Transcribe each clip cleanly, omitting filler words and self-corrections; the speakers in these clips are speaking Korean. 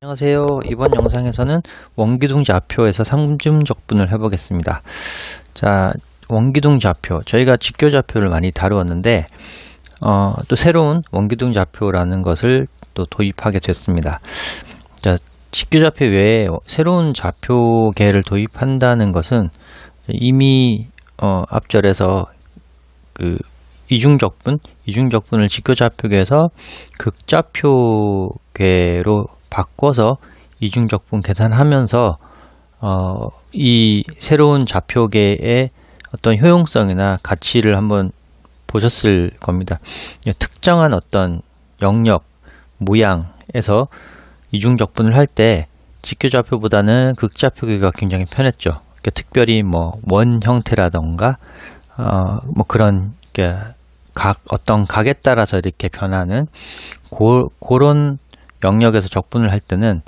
안녕하세요. 이번 영상에서는 원기둥 좌표에서 삼중적분을 해보겠습니다. 자, 원기둥 좌표, 저희가 직교 좌표를 많이 다루었는데 또 새로운 원기둥 좌표라는 것을 또 도입하게 됐습니다. 자, 직교 좌표 외에 새로운 좌표계를 도입한다는 것은 이미 앞절에서 그 이중적분을 직교 좌표계에서 극좌표계로 바꿔서 이중적분 계산하면서 이 새로운 좌표계의 어떤 효용성이나 가치를 한번 보셨을 겁니다. 특정한 어떤 영역, 모양에서 이중적분을 할 때 직교 좌표보다는 극좌표계가 굉장히 편했죠. 그러니까 특별히 뭐 원 형태라던가 뭐 그런 어떤 각에 따라서 이렇게 변하는 그런 영역에서 적분을 할 때는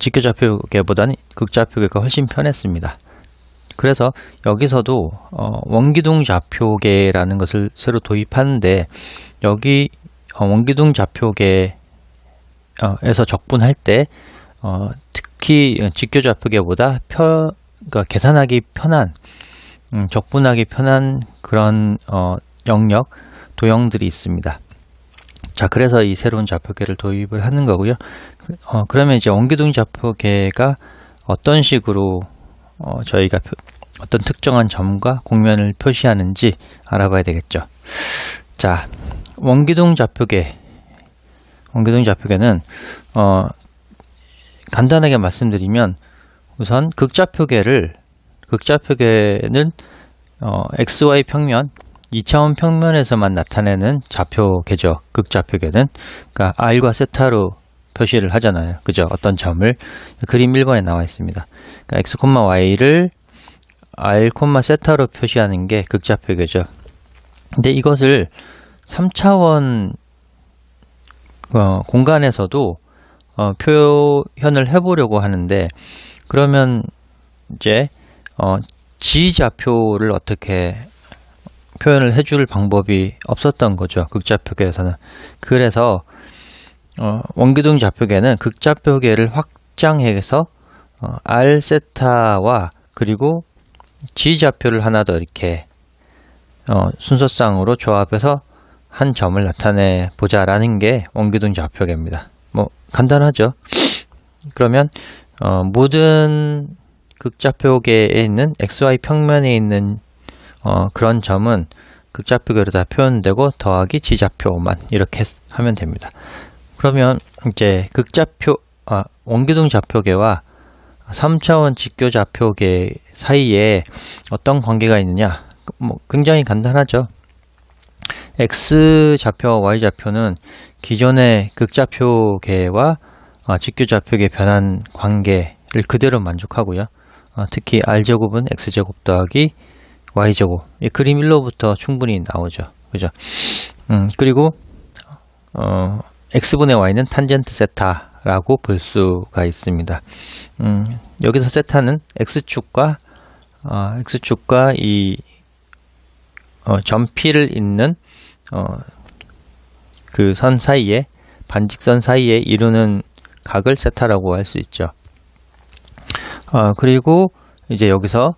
직교 좌표계보다는 극좌표계가 훨씬 편했습니다. 그래서 여기서도 원기둥 좌표계라는 것을 새로 도입하는데 여기 원기둥 좌표계에서 적분할 때 특히 직교 좌표계보다 그러니까 계산하기 편한 적분하기 편한 그런 영역 도형들이 있습니다. 자, 그래서 이 새로운 좌표계를 도입을 하는 거고요. 그러면 이제 원기둥 좌표계가 어떤 식으로 저희가 어떤 특정한 점과 곡면을 표시하는지 알아봐야 되겠죠. 자, 원기둥 좌표계는 간단하게 말씀드리면 우선 극좌표계는 XY 평면 2차원 평면에서만 나타내는 좌표계죠. 극좌표계는. 그러니까 R과 세타로 표시를 하잖아요. 그죠? 어떤 점을. 그림 1번에 나와 있습니다. 그러니까 X, Y를 R, 세타로 표시하는 게 극좌표계죠. 근데 이것을 3차원 공간에서도 표현을 해보려고 하는데 그러면 이제 G좌표를 어떻게 표현을 해줄 방법이 없었던 거죠. 극좌표계에서는. 그래서 원기둥 좌표계는 극좌표계를 확장해서 R 세타와 그리고 G좌표를 하나 더 이렇게 순서상으로 조합해서 한 점을 나타내 보자라는 게 원기둥 좌표계입니다. 뭐 간단하죠. 그러면 모든 극좌표계에 있는 XY 평면에 있는 그런 점은 극좌표계로 다 표현되고 더하기 G좌표만 이렇게 하면 됩니다. 그러면 이제 원기둥 좌표계와 3차원 직교 좌표계 사이에 어떤 관계가 있느냐? 뭐 굉장히 간단하죠. X좌표와 Y좌표는 기존의 극좌표계와 직교 좌표계 변환 관계를 그대로 만족하고요. 특히 R제곱은 X제곱 더하기 Y제곱. 이 그림 1로부터 충분히 나오죠. 그죠? 그리고 X분의 Y는 탄젠트 세타라고 볼 수가 있습니다. 여기서 세타는 X축과 이 점 P를 잇는 그 선 사이에 반직선 사이에 이루는 각을 세타라고 할 수 있죠. 그리고 이제 여기서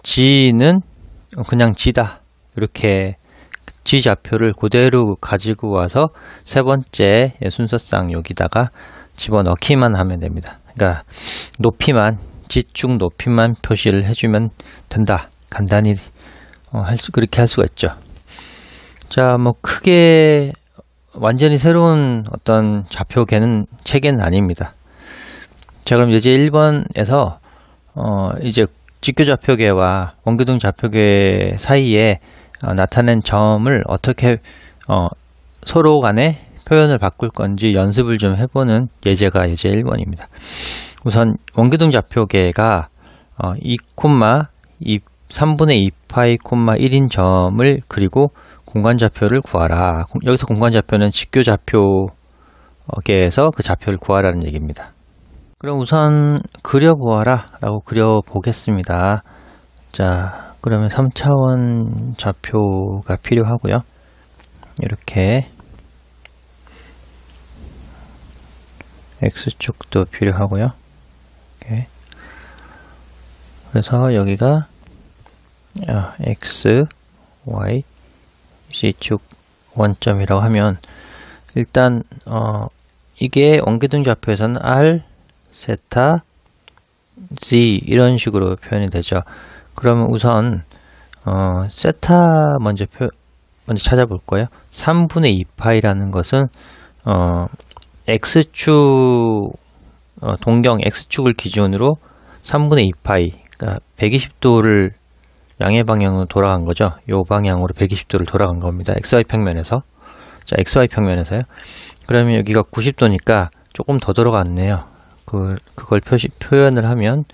G는 그냥 G다. 이렇게 G좌표를 그대로 가지고 와서 세 번째 순서상 여기다가 집어넣기만 하면 됩니다. 그러니까 높이만, G축 높이만 표시를 해주면 된다. 간단히 그렇게 할 수가 있죠. 자, 뭐 크게 완전히 새로운 어떤 좌표계는 체계는 아닙니다. 자, 그럼 예제 1번에서 이제 직교 좌표계와 원기둥 좌표계 사이에 나타낸 점을 어떻게 서로 간에 표현을 바꿀 건지 연습을 좀 해보는 예제가 예제 1번입니다. 우선 원기둥 좌표계가 3분의 2파이, 1인 점을 그리고 공간좌표를 구하라. 여기서 공간좌표는 직교 좌표계에서 그 좌표를 구하라는 얘기입니다. 그럼 우선 그려보아라 라고 그려보겠습니다. 자, 그러면 3차원 좌표가 필요하고요. 이렇게 X축도 필요하고요. 이렇게. 그래서 여기가 X, Y, Z축 원점이라고 하면 일단 이게 원기둥 좌표에서는 R, 세타, Z 이런 식으로 표현이 되죠. 그러면 우선 세타 먼저 찾아볼 거예요. 3분의 2파이라는 것은 X축 동경 X축을 기준으로 3분의 2파이 그러니까 120도를 양의 방향으로 돌아간 거죠. 요 방향으로 120도를 돌아간 겁니다. XY 평면에서. 자, XY 평면에서요. 그러면 여기가 90도니까 조금 더 돌아갔네요. 그걸 표현을 하면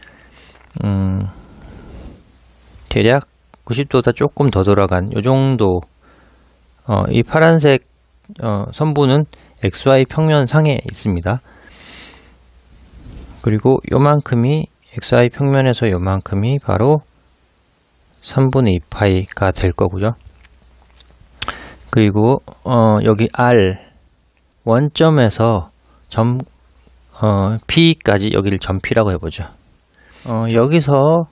대략 90도보다 조금 더 돌아간 요 정도 이 파란색 선부는 XY 평면 상에 있습니다. 그리고 요만큼이 XY 평면에서 요만큼이 바로 3분의 2파이가 될 거고요. 그리고 여기 R 원점에서 P까지 여기를 점 P라고 해보죠. 여기서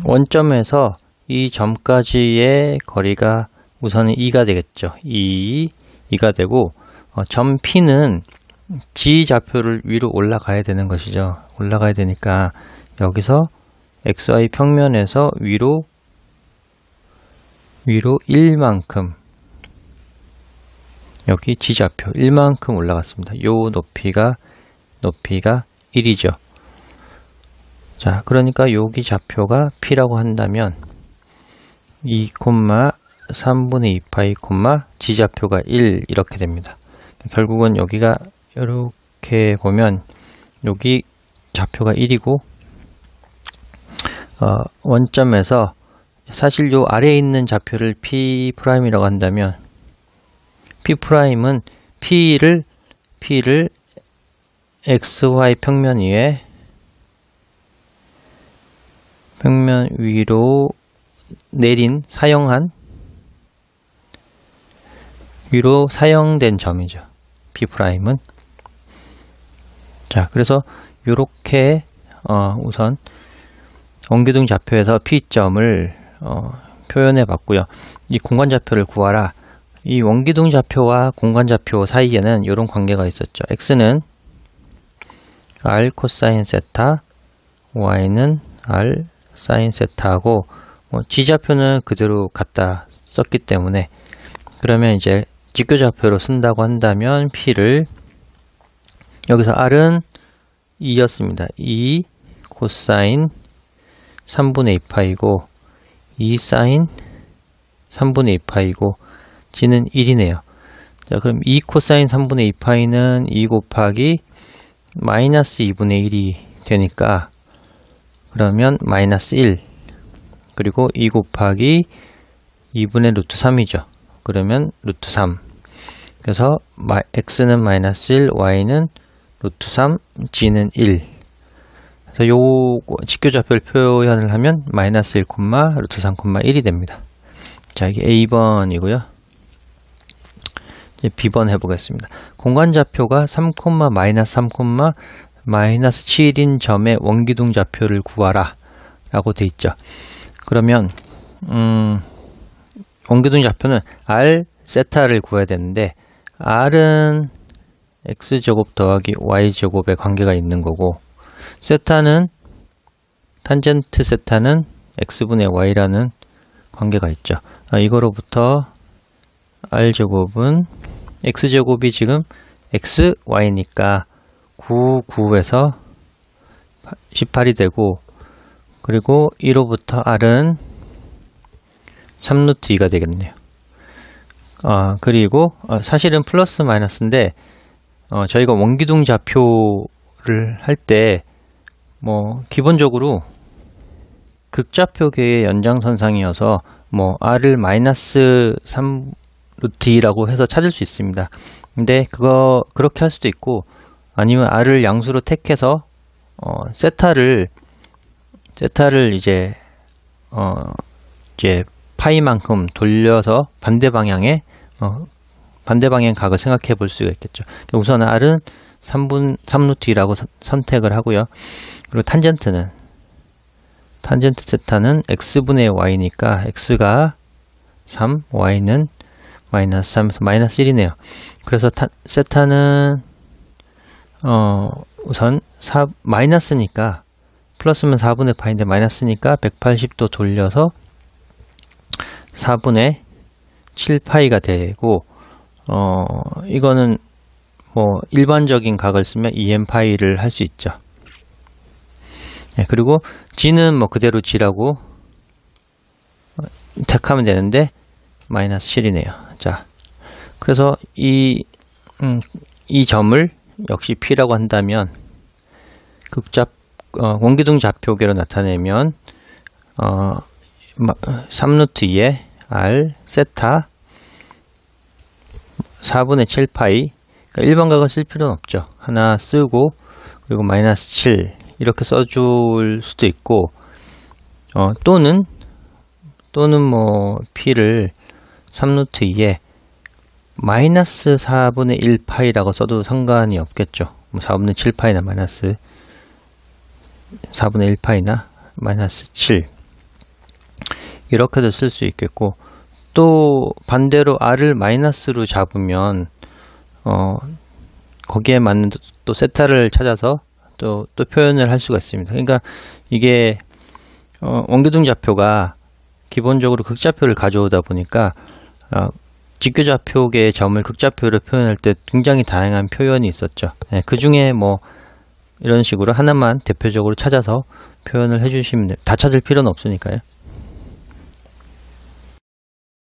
원점에서 이 점까지의 거리가 우선은 2가 되겠죠. 2가 되고 점 P는 G 좌표를 위로 올라가야 되는 것이죠. 올라가야 되니까 여기서 XY 평면에서 위로 1만큼 여기 G 좌표 1만큼 올라갔습니다. 요 높이가 1이죠. 자, 그러니까 여기 좌표가 P라고 한다면 2,3분의 2파이, G 좌표가 1 이렇게 됩니다. 결국은 여기가 이렇게 보면 여기 좌표가 1이고 원점에서 사실 요 아래에 있는 좌표를 P'이라고 한다면 P'은 P를 XY 평면 위로 위로 사용된 점이죠. P'은. 자, 그래서 요렇게 우선 원기둥 좌표에서 P점을 표현해 봤고요. 이 공간 좌표를 구하라. 이 원기둥 좌표와 공간 좌표 사이에는 이런 관계가 있었죠. X는 R 코사인 세타, Y는 R 사인 세타하고 G 좌표는 그대로 갖다 썼기 때문에 그러면 이제 직교 좌표로 쓴다고 한다면 P를 여기서 R은 2였습니다. 2 코사인 3분의 2파이고 2 사인 3분의 2파이고 G는 1이네요. 자, 그럼 2 코사인 3분의 2파이는 2 곱하기 마이너스 2분의 1이 되니까 그러면 마이너스 1 그리고 2 곱하기 2분의 루트 3이죠. 그러면 루트 3 그래서 X는 마이너스 1, Y는 루트 3, G는 1 그래서 요 직교 좌표를 표현을 하면 마이너스 1, 루트 3, 1이 됩니다. 자, 이게 A번이고요. 이제 B번 해보겠습니다. 공간 좌표가 3, 마이너스 3, 마이너스 7인 점의 원기둥 좌표를 구하라 라고 돼 있죠. 그러면 원기둥 좌표는 R 세타를 구해야 되는데 R은 X제곱 더하기 Y제곱의 관계가 있는 거고 세타는 탄젠트 세타는 X분의 Y라는 관계가 있죠. 이거로부터 R제곱은 X제곱이 지금 X, Y니까 9, 9에서 18이 되고 그리고 1로부터 R은 3루트 2가 되겠네요. 그리고 사실은 플러스 마이너스인데 저희가 원기둥 좌표를 할 때 기본적으로 극좌표계의 연장선상이어서 R을 마이너스 3루트 2라고 해서 찾을 수 있습니다. 근데 그렇게 할 수도 있고 아니면 R을 양수로 택해서 세타를 이제 파이만큼 돌려서 반대 방향에 반대 방향 각을 생각해 볼 수가 있겠죠. 우선 R은 3루트 2라고 선택을 하고요. 그리고 탄젠트 세타는 x분의 y니까 x가 3, y는 마이너스 3에서 마이너스 1이네요. 그래서 세타는 우선 마이너스니까 플러스면 4분의 파인데 마이너스니까 180도 돌려서 4분의 7파이가 되고 이거는 뭐 일반적인 각을 쓰면 2n파이를 할 수 있죠. 네, 그리고 g는 뭐 그대로 g라고 택하면 되는데 마이너스 7이네요. 자, 그래서 이 점을 역시 P라고 한다면 원기둥 좌표계로 나타내면 3루트 2에 R 세타 4분의 7파이, 그러니까 일반각을 쓸 필요는 없죠. 하나 쓰고 그리고 마이너스 7 이렇게 써줄 수도 있고 또는 뭐 P를 3루트 2에 마이너스 4분의 1파이라고 써도 상관이 없겠죠. 뭐 4분의 7파이나 마이너스 4분의 1파이나 마이너스 7 이렇게도 쓸 수 있겠고, 또 반대로 R을 마이너스로 잡으면 거기에 맞는 또 세타를 찾아서 또 표현을 할 수가 있습니다. 그러니까 이게 원기둥 좌표가 기본적으로 극좌표를 가져오다 보니까 직교좌표계의 점을 극좌표로 표현할 때 굉장히 다양한 표현이 있었죠. 네, 그 중에 뭐 이런 식으로 하나만 대표적으로 찾아서 표현을 해주시면 돼요. 다 찾을 필요는 없으니까요.